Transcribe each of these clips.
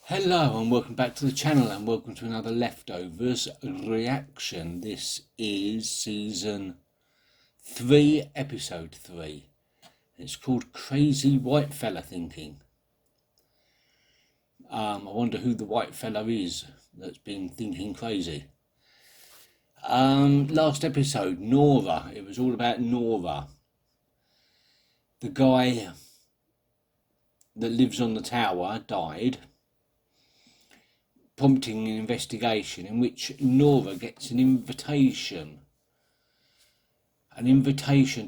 Hello and welcome back to the channel and welcome to another Leftovers reaction. This is season 3, episode 3. It's called Crazy WhiteFella Thinking. I wonder who the white fella is that's been thinking crazy. Last episode, Nora. It was all about Nora. The guy that lives on the tower died, prompting an investigation in which Nora gets an invitation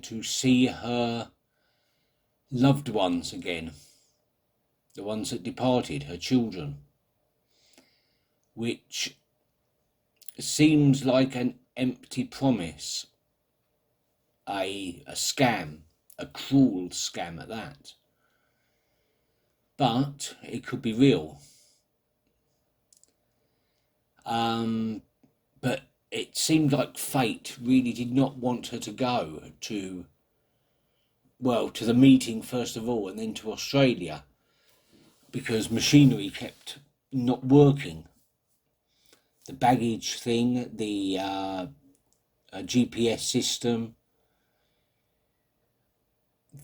to see her loved ones again, the ones that departed, her children, which seems like an empty promise, a scam, a cruel scam at that. But it could be real. But it seemed like fate really did not want her to go to the meeting first of all, and then to Australia, because machinery kept not working. The baggage thing, the GPS system,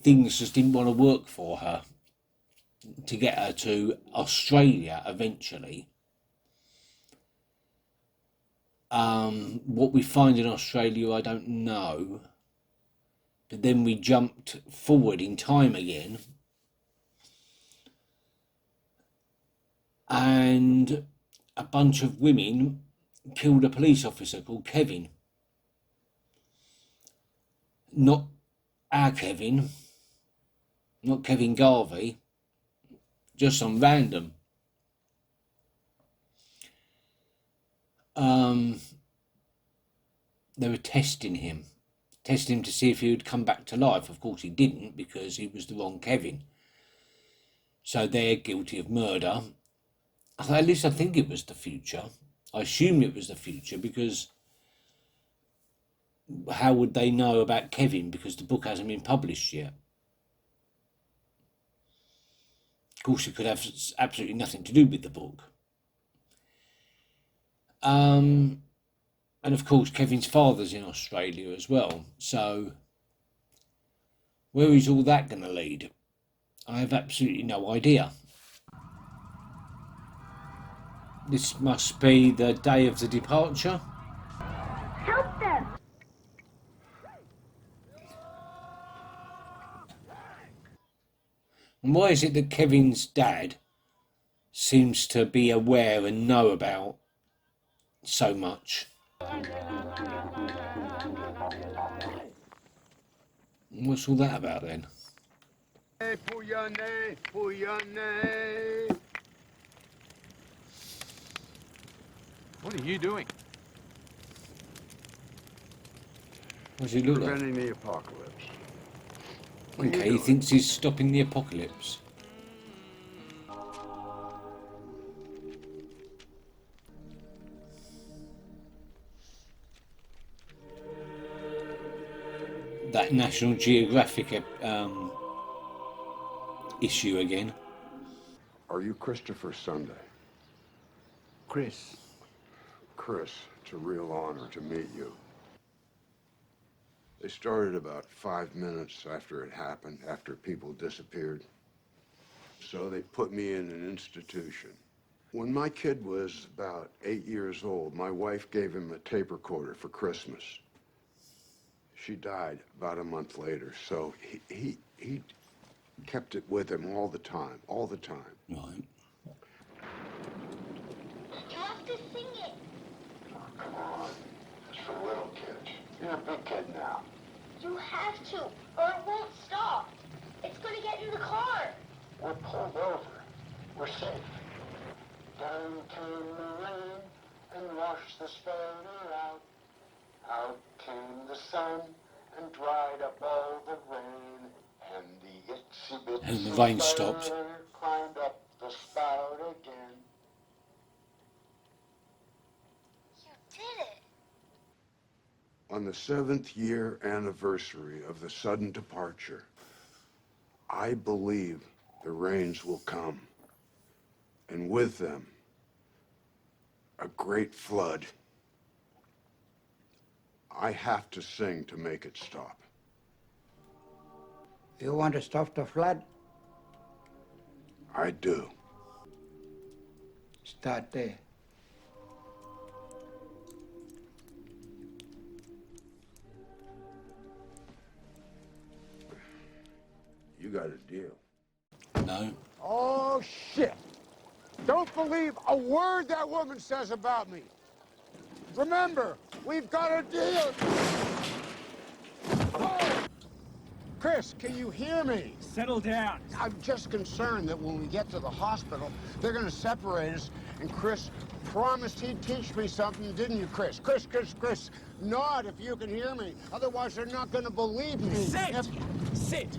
things just didn't want to work for her to get her to Australia eventually. What we find in Australia, I don't know. But then we jumped forward in time again, and a bunch of women killed a police officer called Kevin. Not our Kevin, not Kevin Garvey, just some random. They were testing him to see if he would come back to life. Of course he didn't, because he was the wrong Kevin. So they're guilty of murder. At least I think it was the future. I assume it was the future, because how would they know about Kevin? Because the book hasn't been published yet. Of course, it could have absolutely nothing to do with the book. And of course, Kevin's father's in Australia as well. So where is all that going to lead? I have absolutely no idea. This must be the day of the departure. Help them! And why is it that Kevin's dad seems to be aware and know about so much? What's all that about then? What are you doing? What does he look like? Preventing the apocalypse. Okay, he thinks he's stopping the apocalypse. That National Geographic issue again. Are you Christopher Sunday? Chris. Chris, it's a real honor to meet you. They started about 5 minutes after it happened, after people disappeared. So they put me in an institution. When my kid was about 8 years old, my wife gave him a tape recorder for Christmas. She died about a month later, so he kept it with him all the time, Right. You have to sing it. Oh, come on. It's for little kids. You're a big kid now. You have to, or it won't stop. It's going to get in the car. We're pulled over. We're safe. Down came the rain and washed the spanner out. Out came the sun and dried up all the rain. And the itsy bitsy And the rain stopped. spanner climbed up the spout again. You did it. On the 7th year anniversary of the sudden departure, I believe the rains will come. and with them, a great flood. I have to sing to make it stop. You want to stop the flood? I do. Start there. You got a deal. No. Oh, shit. Don't believe a word that woman says about me. Remember, we've got a deal. Oh. Chris, can you hear me? Settle down. I'm just concerned that when we get to the hospital, they're going to separate us, and Chris promised he'd teach me something, didn't you, Chris? Chris, nod if you can hear me. Otherwise, they're not going to believe me. Sit! Sit!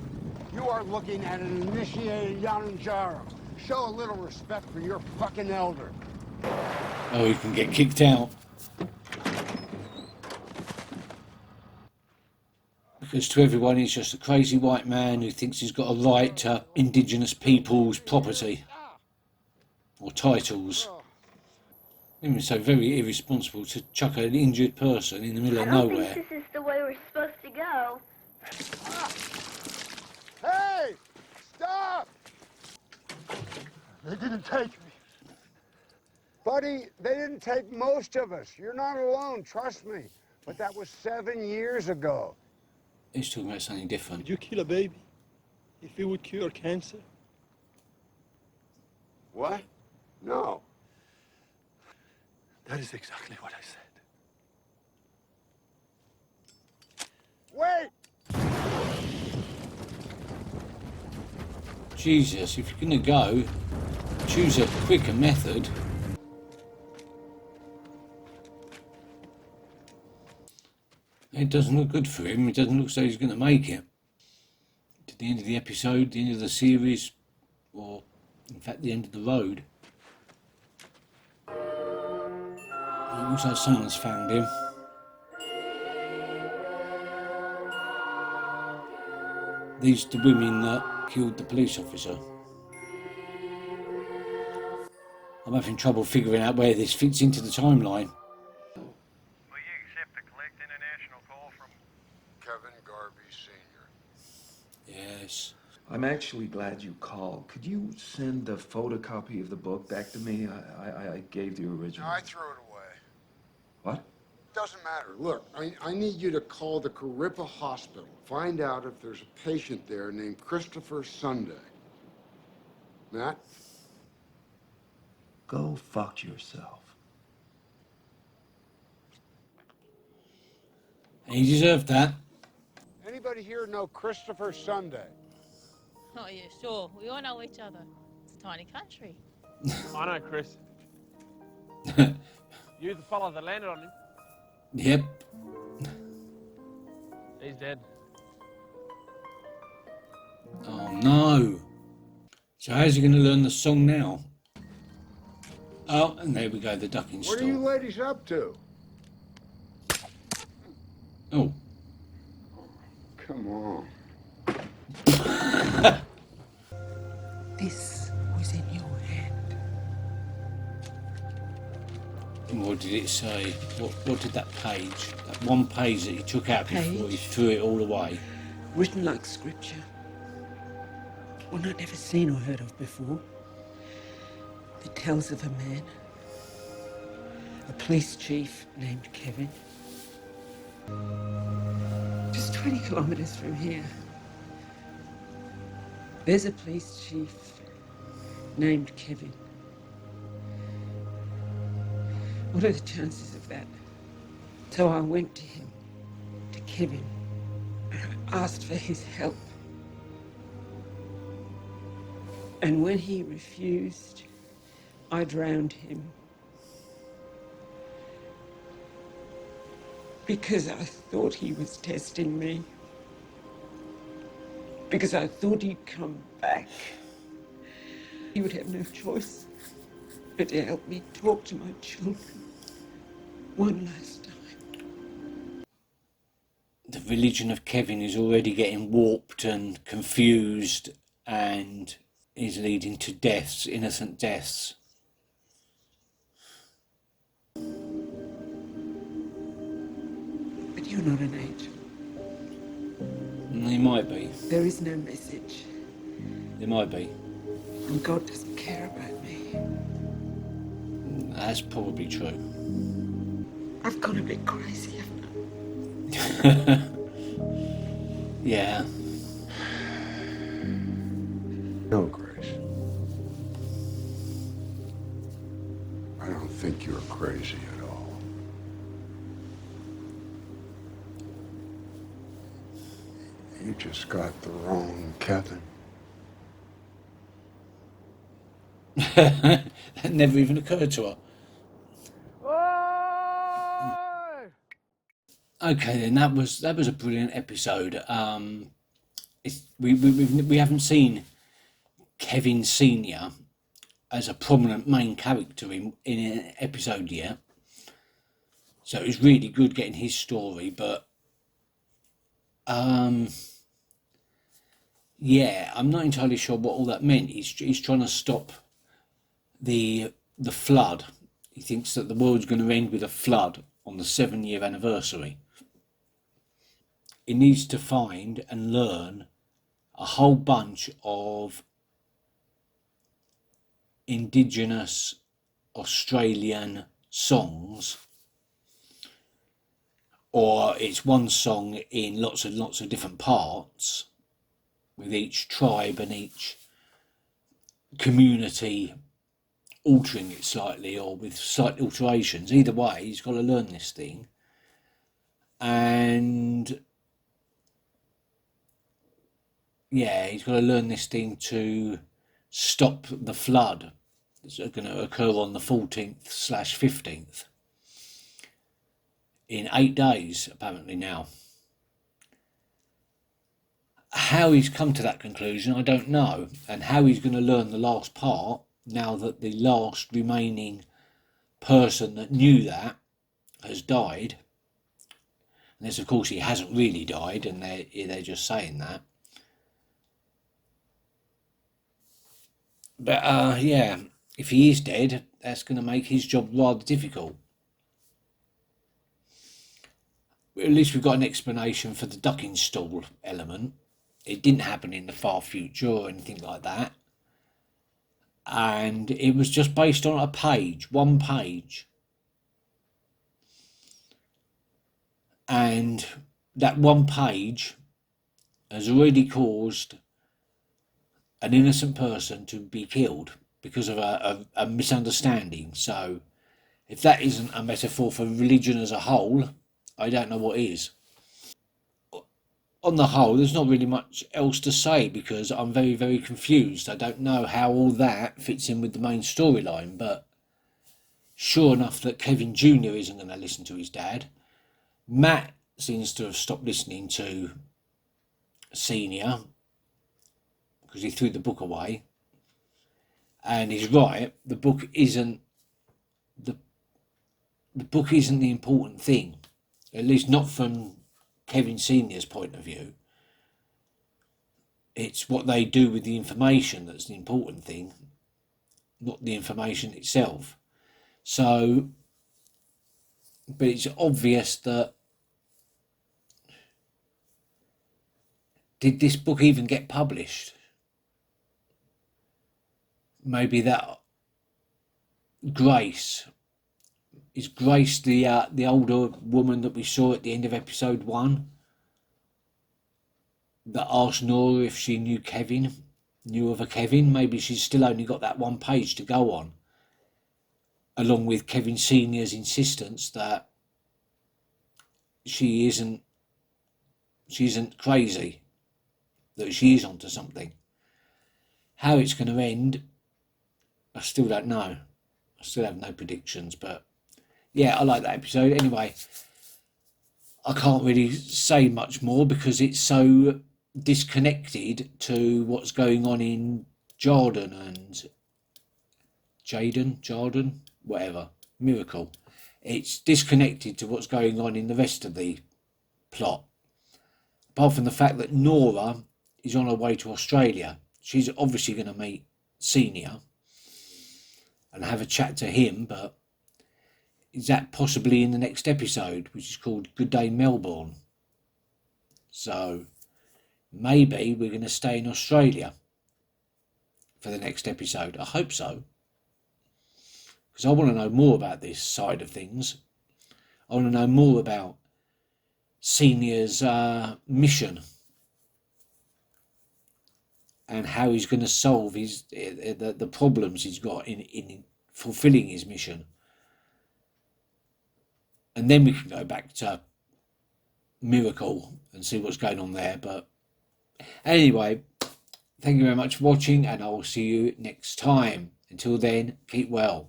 You are looking at an initiated Yanjaro. Show a little respect for your fucking elder. Oh, he can get kicked out. Because to everyone he's just a crazy white man who thinks he's got a right to indigenous people's property. Or titles. Even so very irresponsible to chuck an injured person in the middle of I don't nowhere. think this is the way we're supposed to go. Hey! Stop! They didn't take me. Buddy, they didn't take most of us. You're not alone, trust me. But that was 7 years ago. He's talking about something different. Would you kill a baby if it would cure cancer? What? No. That is exactly what I said. Wait! Jesus, if you're going to go, choose a quicker method. It doesn't look good for him. It doesn't look as though he's going to make it to the end of the episode, the end of the series, or in fact the end of the road. It looks like someone's found him. These are the women that killed the police officer. I'm having trouble figuring out where this fits into the timeline. Will you accept the Collect International call from Kevin Garvey Sr. Yes. I'm actually glad you called. Could you send the photocopy of the book back to me? I gave the original. No, I threw it away. What? Doesn't matter. Look, I need you to call the Carippa Hospital. Find out if there's a patient there named Christopher Sunday. Matt? Go fuck yourself. He deserved that. Anybody here know Christopher Sunday? Oh, yeah, sure. We all know each other. It's a tiny country. I know, Chris. You the fella that landed on him. Yep. He's dead. Oh no. So how's he going to learn the song now? Oh, and there we go, the ducking What are you stall. ladies up to? Oh. Come on. This was in your hand. And what did it say? What did that page, that one page that he took out before he threw it all away? Written like scripture. One I'd never seen or heard of before. It tells of a man, a police chief named Kevin. Just 20 kilometers from here, there's a police chief named Kevin. What are the chances of that? So I went to him, to Kevin, and I asked for his help. And when he refused, I drowned him. Because I thought he was testing me. Because I thought he'd come back. He would have no choice but to help me talk to my children one last time. The religion of Kevin is already getting warped and confused and is leading to deaths, innocent deaths. But you're not an angel. He might be. There is no message. There might be. And God doesn't care about me. That's probably true. I've gone a bit crazy, haven't I? Yeah. No, Grace. I don't think you're crazy at all. You just got the wrong Kevin. That never even occurred to her. Okay, then that was a brilliant episode. We haven't seen Kevin Senior as a prominent main character in an episode yet, so it was really good getting his story. But yeah, I'm not entirely sure what all that meant. He's trying to stop the flood. He thinks that the world's going to end with a flood on the 7-year anniversary. He needs to find and learn a whole bunch of indigenous Australian songs, or it's one song in lots and lots of different parts, with each tribe and each community altering it slightly or with slight alterations. Either way, he's got to learn this thing. And yeah, he's got to learn this thing to stop the flood that's going to occur on the 14th/15th in 8 days, apparently now. How he's come to that conclusion, I don't know, and how he's going to learn the last part now that the last remaining person that knew that has died. Unless, of course, he hasn't really died, and they're just saying that. But yeah, if he is dead, that's going to make his job rather difficult. At least we've got an explanation for the ducking stool element. It didn't happen in the far future or anything like that. And it was just based on a page, one page. And that one page has already caused an innocent person to be killed because of a misunderstanding. So if that isn't a metaphor for religion as a whole, I don't know what is. On the whole, there's not really much else to say because I'm very, very confused. I don't know how all that fits in with the main storyline, but sure enough that Kevin Jr. isn't going to listen to his dad. Matt seems to have stopped listening to Senior because he threw the book away. And he's right, the book isn't the important thing, at least not from Kevin Senior's point of view. It's what they do with the information that's the important thing, not the information itself. So, but it's obvious that did this book even get published? Maybe that Grace is Grace the older woman that we saw at the end of episode 1 that asked Nora if she knew of a Kevin. Maybe she's still only got that one page to go on, along with Kevin Senior's insistence that she isn't crazy, that she is onto something. How it's going to end, I still don't know. I still have no predictions, but yeah, I like that episode. Anyway, I can't really say much more because it's so disconnected to what's going on in Jordan and Jordan, whatever, Miracle. It's disconnected to what's going on in the rest of the plot. Apart from the fact that Nora is on her way to Australia. she's obviously going to meet Senior and have a chat to him, but is that possibly in the next episode, which is called Good Day Melbourne? So maybe we're going to stay in Australia for the next episode. I hope so, because I want to know more about this side of things. I want to know more about Senior's mission and how he's going to solve the problems he's got in fulfilling his mission. And then we can go back to Miracle and see what's going on there. But anyway, thank you very much for watching, and I will see you next time. Until then, keep well.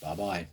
Bye bye.